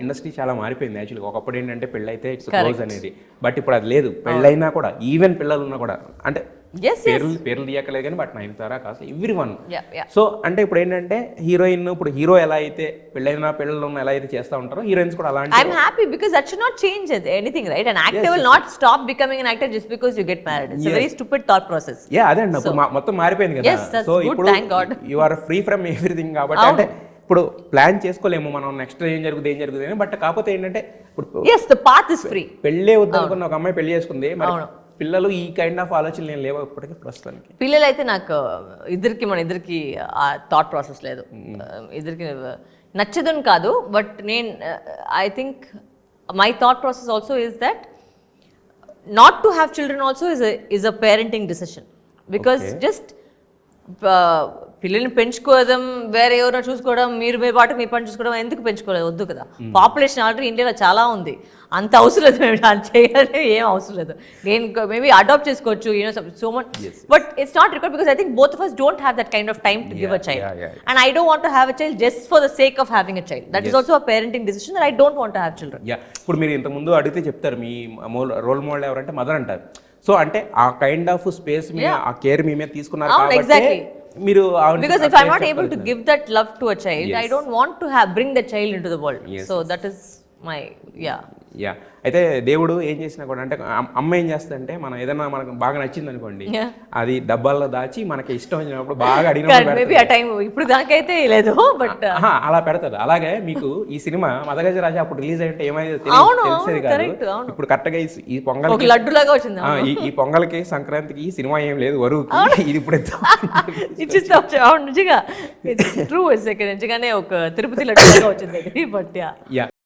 Industry చాలా మారిపోయింది యాక్చువల్గా. ఒకప్పుడు ఏంటంటే పెళ్ళైతే ఇట్స్ క్లోజ్ అనేది, బట్ ఇప్పుడు అది లేదు. పెళ్ళైనా కూడా ఈవెన్ పిల్లలు ఉన్నా కూడా అంటే పేర్లు తీయక్కలేదు కానీ బట్ నయనతార కాస్త ఎవ్రీ వన్. సో అంటే ఇప్పుడు ఏంటంటే హీరోయిన్, ఇప్పుడు హీరో ఎలా అయితే పెళ్ళైన పిల్లలు ఉన్న ఎలా అయితే చేస్తూ ఉంటారో హీరోయిన్స్ కూడా అలాంటి. I'm happy because that should not change anything, right? An actor will not stop becoming an actor just because you get married. It's a very stupid thought process. అదే అండి, ఇప్పుడు మొత్తం మారిపోయింది కదా. సో ఇప్పుడు you are free from everything కాబట్టి అంటే ఇప్పుడు ప్లాన్ చేసుకోలేము మనం నెక్స్ట్ ఏం జరుగుతుంది అని. బట్ కాకపోతే ఏంటంటే ఇప్పుడు the path is free. పెళ్ళే వద్దనుకున్న ఒక అమ్మాయి పెళ్లి చేసుకుంది, మరి పిల్లలు ఈ కైండ్ ఆఫ్ ఆలోచనలు నేను లేవు ఇప్పటికీ ప్రస్తుతానికి. పిల్లలు అయితే నాకు మన ఇద్దరికి ఆ థాట్ ప్రాసెస్ లేదు. ఇద్దరికి నచ్చదని కాదు, బట్ నేను I think my thought process also is that not to have children also is a parenting decision. Because just పిల్లల్ని పెంచుకోవడం, వేరే ఎవరో చూసుకోవడం, మీరు పాటు మీ పని చూసుకోవడం ఎందుకు పెంచుకోలేదు, వద్దు కదా. పాపులేషన్ ఆల్రెడీ ఇండియాలో చాలా ఉంది, అంత అవసరం లేదు. మేము చేయాలంటే ఏం అవసరం లేదు. నేను మేబీ అడాప్ట్ చేసుకోవచ్చు, so much, but it's not required because I think both of us don't have that kind of time to give a child, and I don't want to have a child just for the sake of having a child. That is also a parenting decision that I don't want to have children. ఇప్పుడు మీరు ఇంత ముందు అడిగితే చెప్తారు మీ role model ఎవరంటే mother అంటారు. So అంటే ఆ కైండ్ ఆఫ్ స్పేస్ మీద ఆ కేర్ మీ మీద తీసుకున్నారు కాబట్టి మీరు, because if I'm not able to give that love to a child, I don't want to bring the child into the world. So that is my అయితే దేవుడు ఏం చేసినా కూడా అంటే అమ్మ ఏం చేస్తుందంటే మనం ఏదైనా మనకు బాగా నచ్చింది అనుకోండి, అది డబ్బాల్లో దాచి మనకి ఇష్టం వచ్చినప్పుడు బాగా అడిగినప్పుడు ఇప్పుడు దానికైతే లేదు, బట్ అలా పెడతారు. అలాగే మీకు ఈ సినిమా మదగజరాజ అప్పుడు రిలీజ్ అయితే ఏమైతే తెలిసేది కాదు. ఇప్పుడు కరెక్ట్ గా ఈ పొంగల్ లడ్డు లాగా వచ్చింది. ఈ పొంగల్కి సంక్రాంతికి ఈ సినిమా ఏం లేదు, వరువుకి ఇది ఇప్పుడు నిజంగానే ఒక తిరుపతి లడ్డు లాగా వచ్చింది. బట్